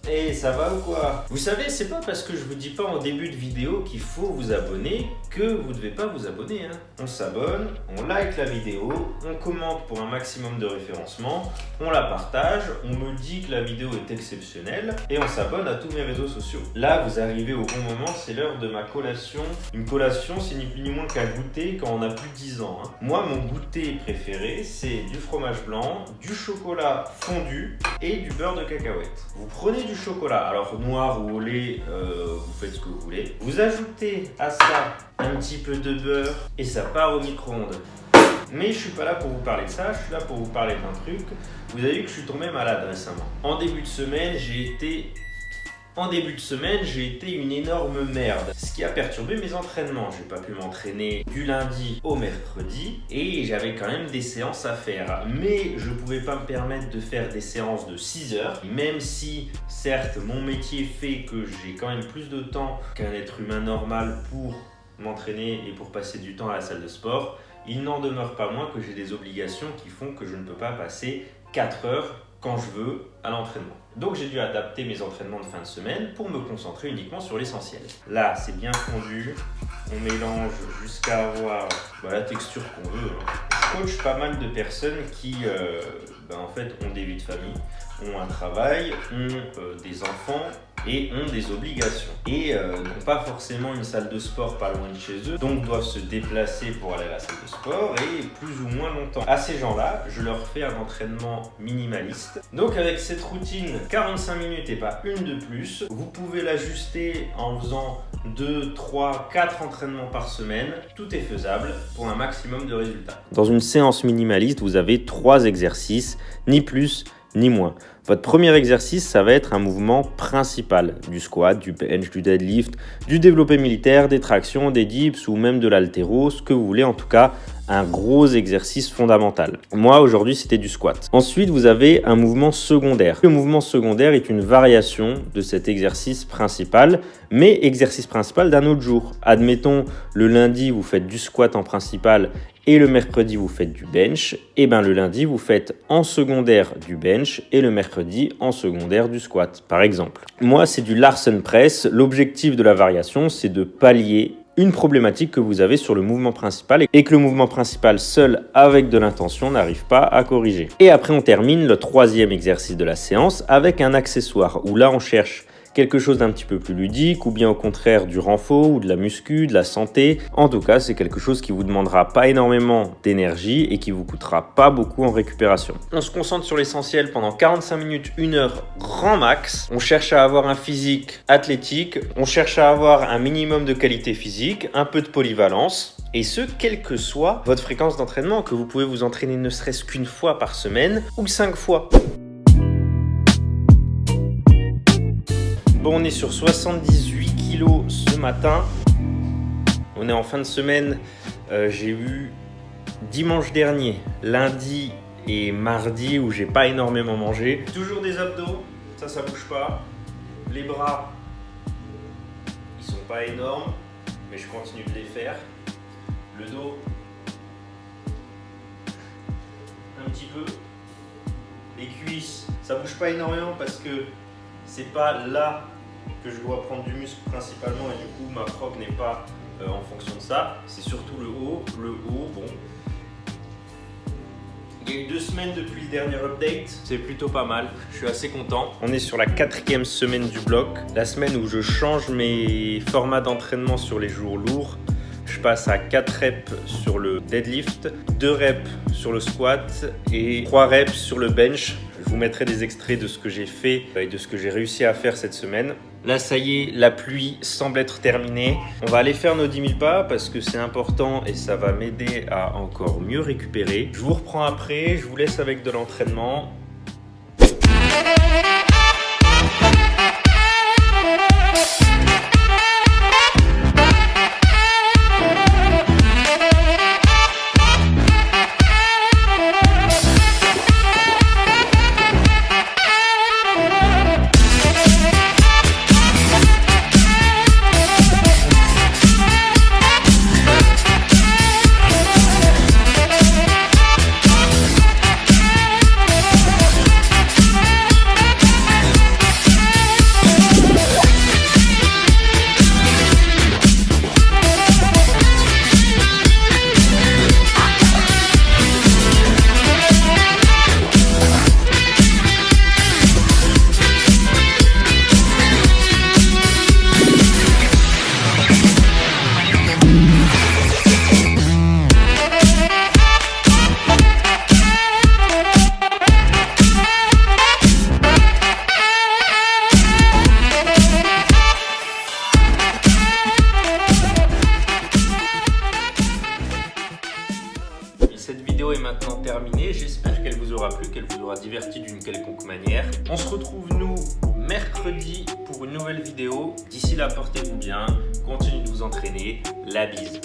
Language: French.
Et ça va ou quoi? Vous savez, c'est pas parce que je vous dis pas en début de vidéo qu'il faut vous abonner que vous devez pas vous abonner. On s'abonne, on like la vidéo, on commente pour un maximum de référencement, on la partage, on me dit que la vidéo est exceptionnelle et on s'abonne à tous mes réseaux sociaux. Là, vous arrivez au bon moment, c'est l'heure de ma collation. Une collation, c'est ni plus ni moins qu'un goûter quand on a plus de 10 ans. Moi, mon goûter préféré, c'est du fromage blanc, du chocolat fondu et du beurre de cacahuète. Vous prenez du chocolat, alors noir ou au lait, vous faites ce que vous voulez. Vous ajoutez à ça un petit peu de beurre et ça part au micro-ondes. Mais je suis pas là pour vous parler de ça, je suis là pour vous parler d'un truc. Vous avez vu que je suis tombé malade récemment. En début de semaine, j'ai été une énorme merde. Ce qui a perturbé mes entraînements. J'ai pas pu m'entraîner du lundi au mercredi et j'avais quand même des séances à faire. Mais je pouvais pas me permettre de faire des séances de 6 heures. Même si, certes, mon métier fait que j'ai quand même plus de temps qu'un être humain normal pour m'entraîner et pour passer du temps à la salle de sport, il n'en demeure pas moins que j'ai des obligations qui font que je ne peux pas passer 4 heures quand je veux à l'entraînement. Donc j'ai dû adapter mes entraînements de fin de semaine pour me concentrer uniquement sur l'essentiel. Là, c'est bien fondu, on mélange jusqu'à avoir la texture qu'on veut. Je coach pas mal de personnes qui en fait ont des vies de famille, ont un travail, ont des enfants et ont des obligations. Et n'ont pas forcément une salle de sport pas loin de chez eux, donc doivent se déplacer pour aller à la salle de sport et plus ou moins longtemps. À ces gens-là, je leur fais un entraînement minimaliste. Donc avec cette routine, 45 minutes et pas une de plus, vous pouvez l'ajuster en faisant 2, 3, 4 entraînements par semaine. Tout est faisable pour un maximum de résultats. Dans une séance minimaliste, vous avez 3 exercices, ni plus ni moins. Votre premier exercice, ça va être un mouvement principal, du squat, du bench, du deadlift, du développé militaire, des tractions, des dips ou même de l'haltéro, ce que vous voulez, en tout cas un gros exercice fondamental. Moi aujourd'hui c'était du squat. Ensuite vous avez un mouvement secondaire. Le mouvement secondaire est une variation de cet exercice principal, mais exercice principal d'un autre jour. Admettons le lundi vous faites du squat en principal et le mercredi vous faites du bench, et le lundi vous faites en secondaire du bench et le mercredi en secondaire du squat par exemple. Moi c'est du Larsen Press. L'objectif de la variation c'est de pallier une problématique que vous avez sur le mouvement principal et que le mouvement principal seul avec de l'intention n'arrive pas à corriger. Et après on termine le 3e exercice de la séance avec un accessoire où là on cherche quelque chose d'un petit peu plus ludique ou bien au contraire du renfort ou de la muscu, de la santé. En tout cas, c'est quelque chose qui vous demandera pas énormément d'énergie et qui vous coûtera pas beaucoup en récupération. On se concentre sur l'essentiel pendant 45 minutes, 1 heure grand max. On cherche à avoir un physique athlétique, on cherche à avoir un minimum de qualité physique, un peu de polyvalence. Et ce, quelle que soit votre fréquence d'entraînement, que vous pouvez vous entraîner ne serait-ce qu'une fois par semaine ou 5 fois. Bon, on est sur 78 kilos ce matin. On est en fin de semaine. J'ai eu dimanche dernier, lundi et mardi où j'ai pas énormément mangé. Toujours des abdos, ça bouge pas. Les bras, ils sont pas énormes, mais je continue de les faire. Le dos, un petit peu. Les cuisses, ça bouge pas énormément parce que c'est pas là que je dois prendre du muscle principalement et du coup ma prog n'est pas en fonction de ça. C'est surtout le haut, bon. Il y a eu 2 semaines depuis le dernier update, c'est plutôt pas mal, je suis assez content. On est sur la 4e semaine du bloc, la semaine où je change mes formats d'entraînement sur les jours lourds. Je passe à 4 reps sur le deadlift, 2 reps sur le squat et 3 reps sur le bench. Je vous mettrai des extraits de ce que j'ai fait et de ce que j'ai réussi à faire cette semaine. Là, ça y est, la pluie semble être terminée. On va aller faire nos 10 000 pas parce que c'est important et ça va m'aider à encore mieux récupérer. Je vous reprends après, je vous laisse avec de l'entraînement. maintenant terminée. J'espère qu'elle vous aura plu, qu'elle vous aura diverti d'une quelconque manière. On se retrouve nous mercredi pour une nouvelle vidéo. D'ici là, portez-vous bien, continuez de vous entraîner. La bise.